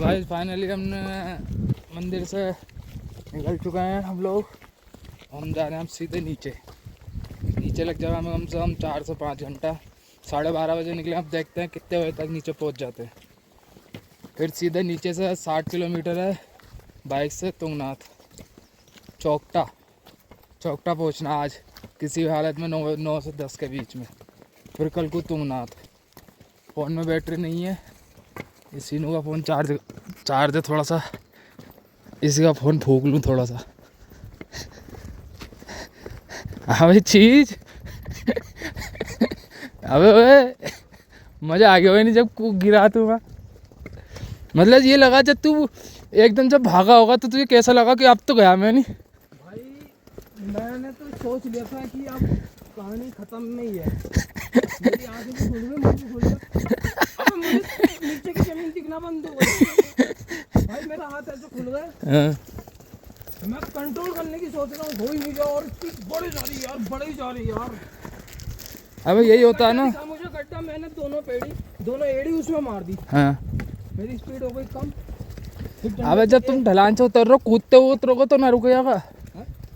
Guys finally हमने मंदिर से निकल चुके हैं हम लोग। हम जा रहे हैं हम सीधे नीचे लग जाएगा हमें कम से कम 4 से 5 घंटा। 12:30 बजे निकले, अब देखते हैं कितने बजे तक नीचे पहुंच जाते हैं। फिर सीधे नीचे से 60 किलोमीटर है बाइक से तुंगनाथ। चौकटा पहुंचना आज किसी भी हालत में 9 से 10 के बीच में। फिर कल को तुंगनाथ। फ़ोन में बैटरी नहीं है, इस सीनू का फ़ोन चार्ज है थोड़ा सा, इसी का फ़ोन फूंक लूँ थोड़ा सा। अबे चीज अबे मज़ा आ गया भाई नहीं जब गिरा तू। मतलब ये लगा जब तू एकदम जब भागा होगा तो तुझे कैसा लगा कि अब तो गया मैं नहीं। भाई मैंने तो सोच लिया था कि अब कहानी खत्म नहीं है। मेरी आंखें भी खुल गई, मुंह भी खुल गया। अब मुझे नीचे की जमीन दिखना बंद हो गई। भाई मेरा हाथ ऐसे खुल गया, मैं कंट्रोल करने की सोच रहा हूँ, हो ही नहीं गया। और बड़े जा रही यार। अबे यही होता है ना। मुझे गड्ढा, मैंने दोनों एड़ी उसमें मार दी। हाँ मेरी स्पीड हो गई कम। अबे जब तुम ढलान से उतर रहे हो कूदते हुए उतरोगे तो ना रुकेगा।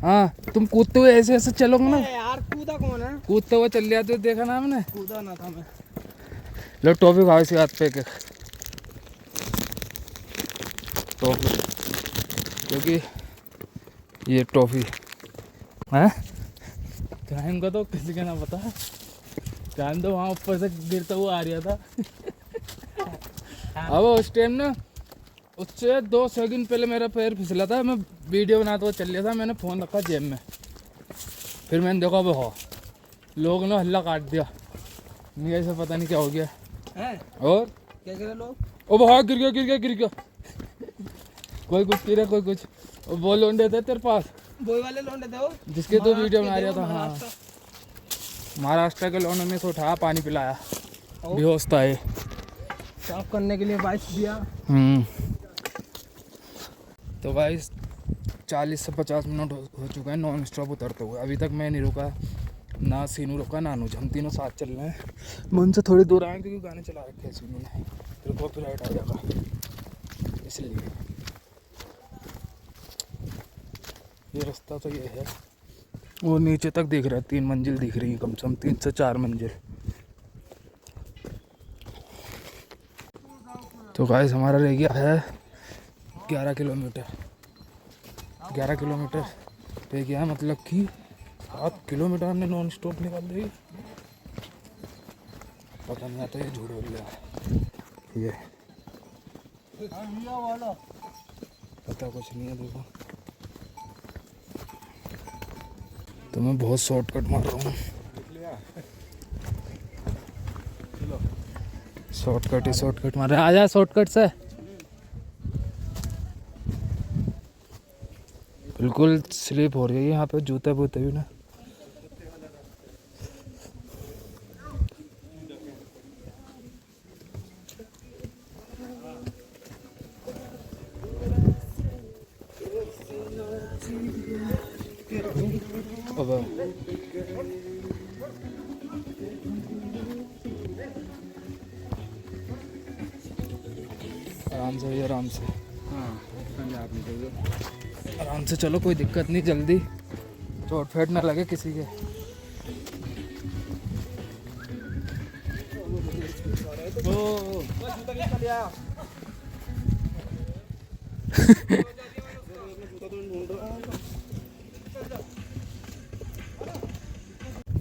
हाँ तुम कूदते हुए ऐसे चलोगे ना। यार कूदा कौन है? कूदते हुए चल जाते देखा ना हमने। कूदा ना था मैं। लो टॉफी खाओ इसी हाथ पे एक टॉफी, क्योंकि ये टॉफी है टाइम का तो किसी का ना पता है। टाइम तो वहाँ ऊपर से गिरता हुआ आ रहा था। अब उस टाइम ना उससे 2 सेकंड पहले मेरा पैर फिसला था, मैं वीडियो बनाते हुए चल लिया था। मैंने फ़ोन रखा जेब में, फिर मैंने देखा अब हो लोगों ने हल्ला काट दिया। नहीं ऐसा पता नहीं क्या हो गया है। और क्या कह रहे लोग? ओ भाई गिर गया कोई कुछ गिरा कोई कुछ। वो लोंडे थे तेरे पास, बोई वाले लौंडे थे वो जिसके तो वीडियो बना रहा था। हाँ महाराष्ट्र के लोगों ने तो उठाया, पानी पिलाया, बेहोश था ये। साफ करने के लिए बाइक दिया। तो भाई 40 से 50 मिनट हो चुका है नॉन स्टॉप उतरते हुए। अभी तक मैं नहीं रुका, ना सीनू रुका ना अनुज, हम तीनों साथ चल रहे हैं। मैं उनसे थोड़ी दूर आए क्योंकि गाने चला रखे हैं सीनू ने, फिर कॉपीराइट आ जाएगा इसलिए। ये रास्ता तो ये है, वो नीचे तक दिख रहा है, 3 मंजिल दिख रही है, कम से कम 3 से 4 मंजिल। तो गाइस हमारा रह गया है 11 किलोमीटर। 11 किलोमीटर रह गया है, मतलब कि 7 किलोमीटर हमने नॉन स्टॉप निकाल दी। पता नहीं आता ये झूठ बोल रहा ये पता कुछ नहीं है। देखो तो मैं बहुत शॉर्टकट मार रहा हूँ, शॉर्टकट मार रहा है। आजा शॉर्टकट से, बिल्कुल स्लिप हो रही है यहाँ पे, जूते बूते भी ना। आराम से आराम से, हाँ आराम से चलो, कोई दिक्कत नहीं, जल्दी चोट फेट ना लगे किसी के।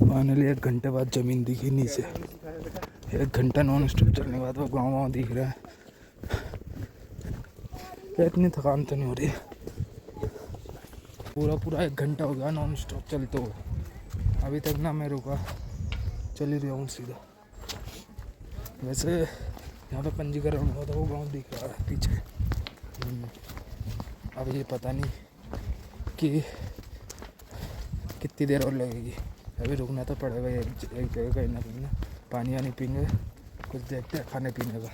फाइनली 1 घंटे बाद ज़मीन दिखी नीचे। 1 घंटा नॉन स्टॉप चलने के बाद वो गाँव दिख रहा है। इतनी थकान तो नहीं हो रही। पूरा 1 घंटा हो गया नॉन स्टॉप चलते हुए, अभी तक ना मैं रुका, चल ही रहा हूँ सीधा। वैसे यहाँ पे पंजीकरण हुआ था, वो गांव दिख रहा है पीछे। अब ये पता नहीं कि कितनी देर और लगेगी, अभी रुकना तो पड़ेगा एक जगह कहीं ना कहीं। पानी वानी पीएंगे, कुछ देखते हैं खाने पीने का।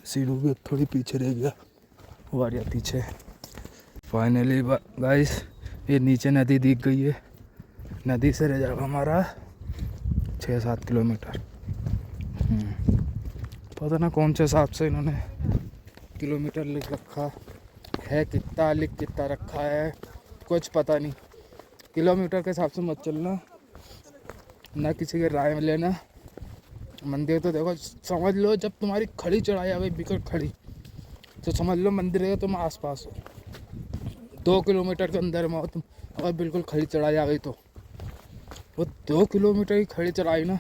सीनू भी थोड़ी पीछे रह गया, वो आ रहा पीछे। फाइनली गाइस ये नीचे नदी दिख गई है, नदी से रह जाएगा हमारा 6-7 किलोमीटर। पता ना कौन से हिसाब से इन्होंने किलोमीटर लिख रखा है, कितना लिख कितना रखा है कुछ पता नहीं। किलोमीटर के हिसाब से मत चलना, ना किसी की राय में लेना। मंदिर तो देखो, समझ लो जब तुम्हारी खड़ी चढ़ाई आ गई बिकट खड़ी, तो समझ लो मंदिर है तुम आसपास हो, 2 किलोमीटर के अंदर में हो तुम, और बिल्कुल खड़ी चढ़ाई आ गई तो वो 2 किलोमीटर की खड़ी चढ़ाई ना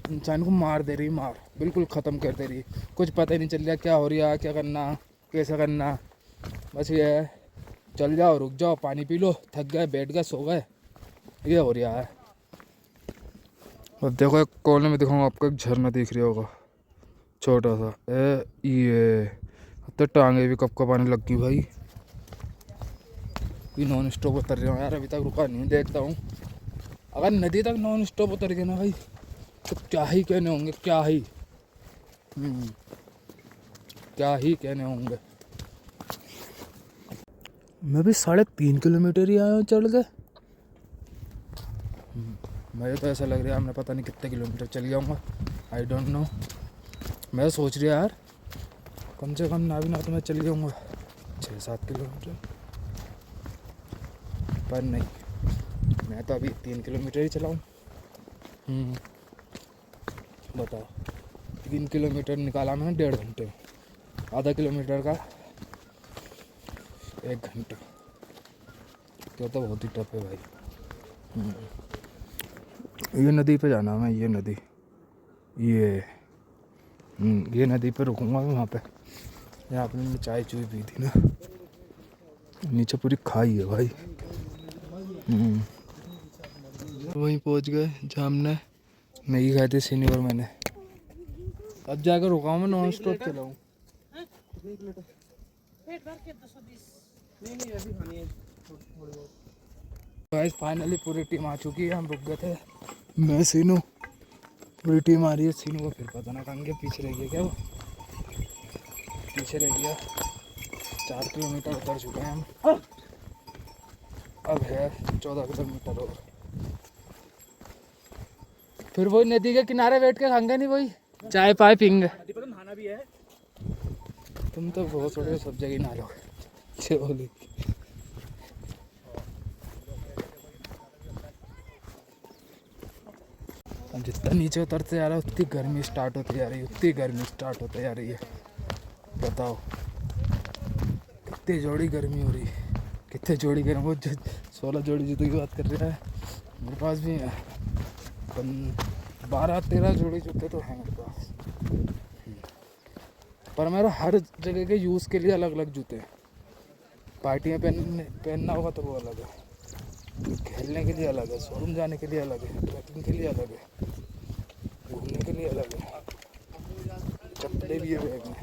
इंसान को मार दे रही, मार बिल्कुल ख़त्म कर दे रही। कुछ पता ही नहीं चल रहा क्या हो रहा है, क्या करना कैसे करना। बस ये है, चल जाओ रुक जाओ पानी पी लो, थक गए बैठ गए सो गए, ये हो रहा है। अब देखो एक कोने में दिखाऊंगा आपको, एक झरना दिख रहा होगा छोटा सा, ये तो टांगे भी कब कब आने लग गई भाई। ये नॉन स्टॉप उतर रहा हूँ यार, अभी तक रुका नहीं, देखता हूँ। अगर नदी तक नॉन स्टॉप उतर गया ना भाई तो क्या ही कहने होंगे, क्या ही क्या ही कहने होंगे। मैं भी 3.5 किलोमीटर ही आया हूँ चढ़ के। मुझे तो ऐसा लग रहा है मैं पता नहीं कितने किलोमीटर चल जाऊँगा, आई डोंट नो। मैं सोच रहा यार कम से कम ना भी ना तो मैं चल जाऊँगा 6-7 किलोमीटर, पर नहीं, मैं तो अभी 3 किलोमीटर ही चलाऊँ। बताओ 3 किलोमीटर निकाला मैंने 1.5 घंटे, आधा किलोमीटर का 1 घंटा, तो बहुत ही टफ है भाई। ये नदी पे जाना मैं, ये नदी, ये नदी पे रुकूंगा मैं वहाँ पे, यहाँ पे मैंने चाय चूई पी थी ना, नीचे पूरी खाई है भाई। वहीं पहुँच गए जहाँ हमने मैगी खाई थी सीनी, और मैंने अब जाकर रुका हूँ मैं, नॉन स्टॉप चलाऊँ। गाइस फाइनली पूरी टीम आ चुकी है, हम रुक गए थे, मैं सीनू, पूरी टीम आ रही है। सीनू को फिर पता ना कहाँ गया, पीछे रह गया क्या वो, पीछे रह गया। 4 किलोमीटर उतर चुके हैं हम, अब है 14 किलोमीटर और। फिर वही नदी के किनारे बैठ के खाएंगे, नहीं वही चाय पाए पीएंगे। नहाना भी है, तुम तो बहुत छोटे सब जगह नहा लोगे बोली। जितना नीचे उतरते जा रहा है उतनी गर्मी स्टार्ट होती जा रही है, उतनी गर्मी स्टार्ट होती जा रही है। बताओ कितनी जोड़ी गर्मी हो रही है, कितने जोड़ी गर्मी। वो 16 जोड़ी जूतों की बात कर रहा है, मेरे पास भी है 12-13 जोड़ी जूते तो हैं मेरे पास, पर मेरा हर जगह के यूज़ के लिए अलग अलग जूते हैं। पार्टी में पहनना होगा तो वो अलग है, खेलने के लिए अलग है, शोरूम जाने के लिए अलग है, ट्रैकिंग के लिए अलग है, घूमने के लिए अलग है। चप्पलें भी है बैग में,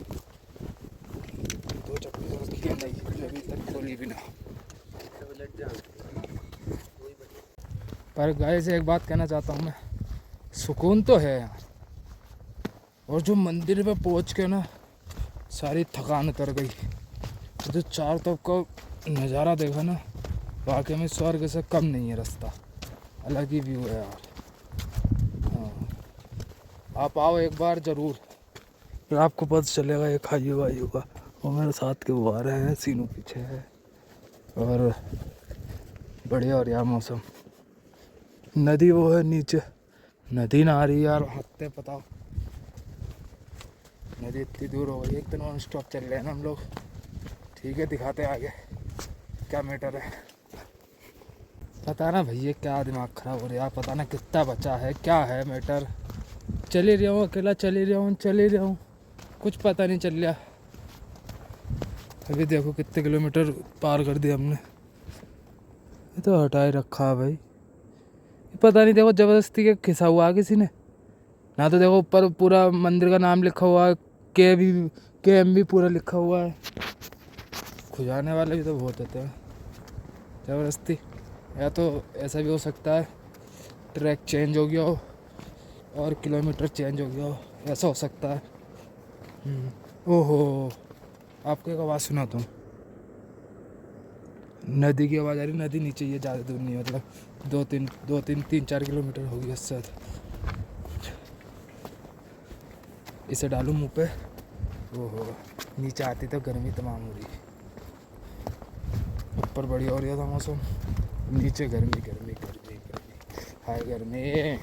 2 चप्पलें रखी है नहीं, अभी तक खोली भी ना। पर गाइस एक बात कहना चाहता हूँ मैं, सुकून तो है यहाँ, और जो मंदिर पे पहुँच के ना सारी थकान उतर गई, जो चार तरफ का नज़ारा देखा ना, वाकई में स्वर्ग से कम नहीं है रास्ता, अलग ही व्यू है यार। हाँ आप आओ एक बार ज़रूर, फिर आपको पता चलेगा ये खाइयो वाइयो का। और मेरे साथ के वो आ रहे हैं, सीनू पीछे है, और बढ़िया और यार मौसम। नदी वो है नीचे, नदी ना आ रही यार हत्ते बताओ, नदी इतनी दूर हो गई। एक तो नॉन स्टॉप चल रहे हैं ना हम लोग, ठीक है दिखाते आगे क्या मैटर है। पता ना भैया क्या दिमाग ख़राब हो रहा है, पता ना कितना बचा है, क्या है मैटर। चल ही रहा हूँ अकेला, चल ही रहा हूँ, कुछ पता नहीं चल रहा। अभी देखो कितने किलोमीटर पार कर दिया हमने, ये तो हटा ही रखा है भाई। पता नहीं देखो ज़बरदस्ती के खिंचा हुआ है किसी ने, ना तो देखो ऊपर पूरा मंदिर का नाम लिखा हुआ है, KM भी पूरा लिखा हुआ है। खुजाने वाले भी तो बहुत होते हैं ज़बरदस्ती। या तो ऐसा भी हो सकता है ट्रैक चेंज हो गया हो और किलोमीटर चेंज हो गया हो, ऐसा हो सकता है। ओहो आपको एक आवाज़ सुना तुम, नदी की आवाज़ आ रही, नदी नीचे, ये ज़्यादा दूर नहीं, मतलब 3-4 किलोमीटर होगी इससे। इसे डालूं मुँह पे, ओहो नीचे आती तो गर्मी तमाम हो रही। ऊपर बढ़िया हो रहा था मौसम, नीचे गर्मी गर्मी गर्मी गर्मी, हाय गर्मी।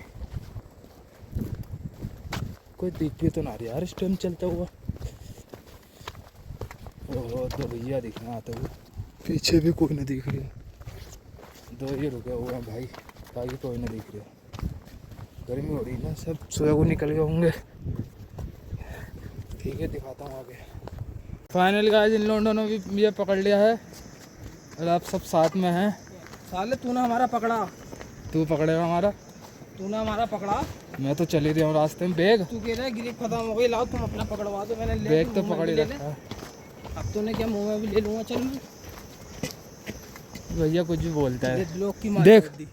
कोई दिख भी तो ना रही यार इस टाइम चलता हुआ। ओहो, दो भैया दिखना आते हुए, पीछे भी कोई नहीं दिख रही। दो ये रुके हुए हैं भाई, बाकी कोई नहीं दिख रहा। गर्मी हो रही ना, सब सुबह को निकल गए होंगे। ठीक है, दिखाता हूँ आगे। फाइनल गाइस, इन लोगों ने भी ये पकड़ लिया है और आप सब साथ में हैं। साले तूने हमारा पकड़ा, तू पकड़ेगा हमारा? तूने हमारा पकड़ा। मैं तो चल ही रहा हूँ रास्ते में। बैग तू कह रहा है ग्रिप खत्म हो गई, लाओ तुम अपना पकड़वा दो। मैंने ले बैग तो मुंह में पकड़ भी ही ले ले। रखा है। अब तूने क्या, मुंह में भी ले लूँगा। चल मैं भैया कुछ भी बोलता है। ब्लॉक की मार देख। कर दी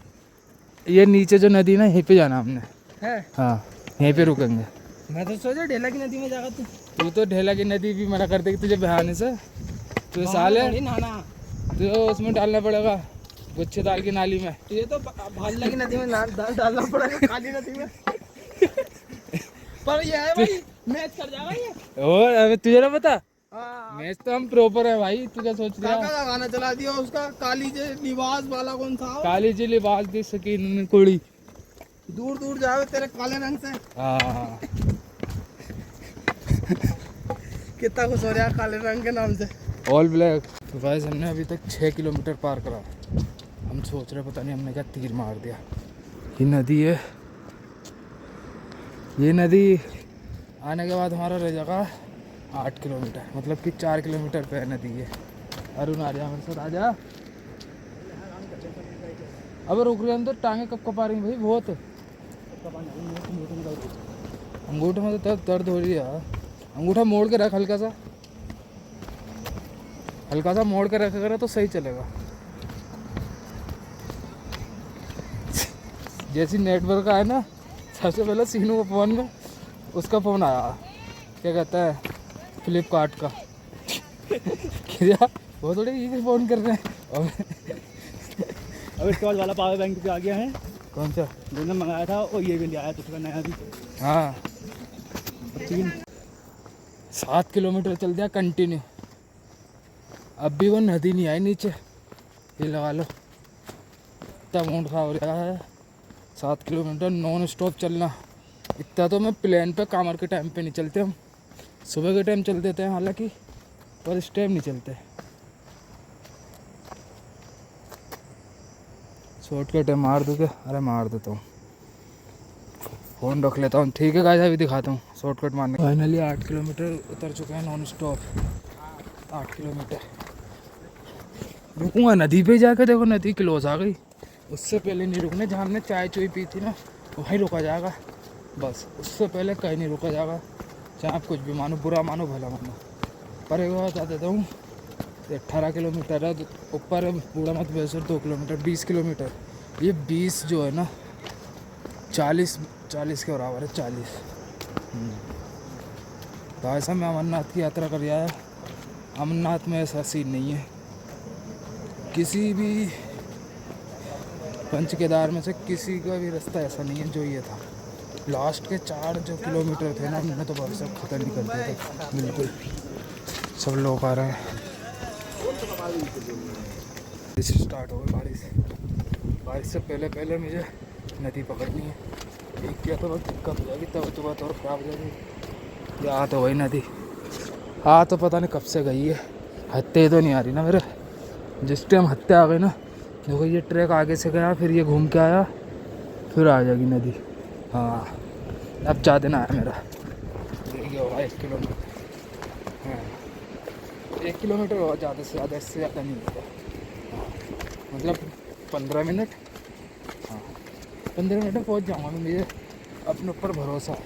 ये नीचे जो नदी ना, यहीं पे जाना हमने। है। हाँ, यहीं पे रुकेंगे। मैं तो सोचा ढेला की नदी में जाकर तू तो ढेला की नदी भी मना कर देगी तुझे बहाने से। तू साले थोड़ी नहाना। तुझे उसमें डालना पड़ेगा, गुच्छे दाल की नाली में। तुझे तो भाला की नदी में डालना पड़ेगा, काली नदी में। पर ये है भाई, मैच कर जाएगा ये। और अबे तुझे ना पता, हाँ। मैच तो हम प्रॉपर है भाई। तू क्या सोच रहा है? काका का गाना चला दिया उसका, काली जे लिबास वाला कौन था वो? काली जी लिबास दी सकीन कुड़ी। दूर दूर जावे तेरे काले रंग से। हाँ, कितना खुश हो रहा है काले रंग के नाम से। All black. तो गाइस, हमने अभी तक 6 किलोमीटर पार करा। हम सोच रहे पता नहीं हमने क्या तीर मार दिया। ये नदी है, ये नदी आने के बाद हमारा रह जाएगा 8 किलोमीटर, मतलब कि 4 किलोमीटर पे नदी है। अरुण आ रहा मेरे साथ, आ जा। अब रुक रहे हम तो टांगे कब कपा रही भाई बहुत। अंगूठे में तो दर्द हो रही है यार। अंगूठा मोड़ के रख, हल्का सा मोड़ के रखा करो तो सही चलेगा। जैसी नेटवर्क आया ना, सबसे पहले सीनू का फ़ोन में उसका फ़ोन आया, क्या कहता है, फ्लिपकार्ट का। क्या वो थोड़े ये फ़ोन कर रहे हैं। अब इसके बाद वाला पावर बैंक पे आ गया है। कौन सा? दोनों मंगाया था और ये भी ले आया तुझका नया भी। हाँ, 7 किलोमीटर चल दिया कंटिन्यू। अब भी वो नदी नहीं आई नीचे, ये लगा लो। इतना मूड खा हो रहा है। 7 किलोमीटर नॉन स्टॉप चलना। इतना तो मैं प्लेन पे कामर के टाइम पे नहीं चलते हम, सुबह के टाइम चल देते हैं हालांकि, पर इस टाइम नहीं चलते। शॉर्टकट है, मार दूँ क्या? अरे मार देता हूँ, फ़ोन रख लेता हूँ। ठीक है गाइस, अभी दिखाता हूँ शॉर्टकट मारने। फाइनली 8 किलोमीटर उतर चुके हैं नॉन स्टॉप। 8 किलोमीटर रुकूंगा नदी पे जाकर। देखो नदी क्लोज आ गई, उससे पहले नहीं रुकने। जहाँ हमने चाय चुई पी थी ना, वहीं रुका जाएगा बस, उससे पहले कहीं नहीं रुका जाएगा। चाहे आप कुछ भी मानो, बुरा मानो भला मानो। पर एक बात बता देता हूँ, 18 किलोमीटर है ऊपर, बूढ़ा मत बेसर 2 किलोमीटर, 20 किलोमीटर। ये 20 जो है ना, 40 के बराबर है, 40। भाई साहब, मैं अमरनाथ की यात्रा कर रहा है। अमरनाथ में ऐसा सीन नहीं है, किसी भी पंच केदार में से किसी का भी रास्ता ऐसा नहीं है जो ये था। लास्ट के 4 जो किलोमीटर थे ना, हमने तो बस सब खत्म नहीं कर दिया था बिल्कुल। सब लोग आ रहे हैं। स्टार्ट हो गई बारिश से पहले मुझे नदी पकड़नी है। एक किया तो बहुत दिक्कत हो जाएगी, तब तो बात और ख़राब हो जाएगी। यहाँ तो वही नदी, हाँ तो पता नहीं कब से गई है। हत्ते तो नहीं आ रही ना मेरे, जिस टाइम हत्ते आ गई ना, देखो ये ट्रैक आगे से गया, फिर ये घूम के आया, फिर आ जाएगी नदी। हाँ, अब ज़्यादा ना आया मेरा, ये होगा 1 किलोमीटर। हाँ, 1 किलोमीटर होगा ज़्यादा से ज़्यादा, इससे ज़्यादा नहीं होगा। हाँ, मतलब 15 मिनट। हाँ, 15 मिनट में पहुँच जाऊँगा मैं। मुझे अपने ऊपर भरोसा है,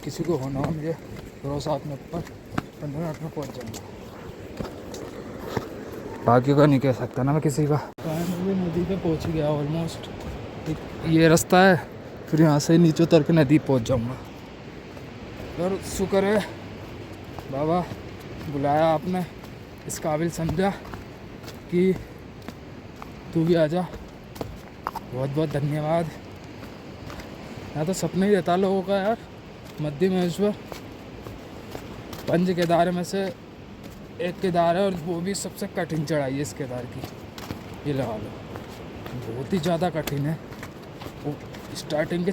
किसी को होना हो मुझे भरोसा अपने ऊपर, 15 मिनट में पहुँच जाऊँगा। बाकी का नहीं कह सकता ना मैं किसी का। नदी पे पहुँच गया ऑलमोस्ट। ये रास्ता है, फिर यहाँ से नीचे उतर के नदी पहुँच जाऊँगा। और शुक्र है बाबा, बुलाया आपने, इस काबिल समझा कि तू भी आ जा। बहुत बहुत धन्यवाद। यहाँ तो सपना ही रहता लोगों का यार, मध्य महेश्वर। 5 केदार में से एक केदार है और वो भी सबसे कठिन चढ़ाई है इस केदार की, ये लगा लो। बहुत ही ज़्यादा कठिन है वो। स्टार्टिंग के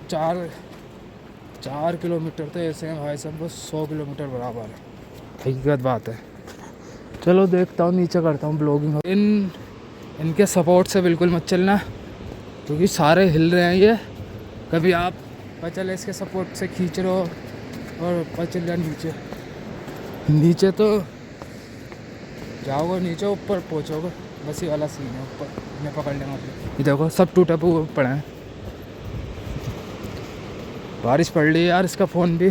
4 किलोमीटर तो ऐसे हैं भाई साहब, बस 100 किलोमीटर बराबर है, हकीकत बात है। चलो देखता हूँ, नीचे करता हूँ ब्लॉगिंग। इनके सपोर्ट से बिल्कुल मत चलना क्योंकि सारे हिल रहे हैं ये। कभी आप चले इसके सपोर्ट से खींच रहे हो और चल जाए नीचे तो जाओगे, नीचे ऊपर पहुँचोगे, बस ये वाला सीन है। ऊपर इन्हें पकड़ लेंगे ये देखो सब टूटे पड़े हैं। बारिश पड़ रही है यार। इसका फ़ोन भी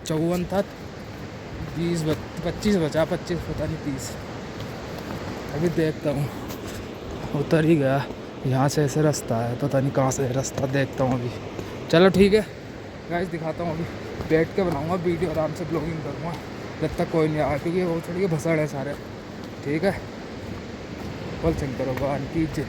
54 था, 25 बचा, 25 पता नहीं 30। अभी देखता हूँ, उतर ही गया। यहाँ से ऐसे रास्ता है, पता नहीं कहाँ से रास्ता, देखता हूँ अभी। चलो ठीक है गाइस, दिखाता हूँ। अभी बैठ के बनाऊँगा वीडियो, आराम से ब्लॉगिंग करूँगा जब तक कोई नहीं आया, क्योंकि वो थोड़ी भसड़ है सारे। ठीक है, फुल चलते रहो, आंटी जी।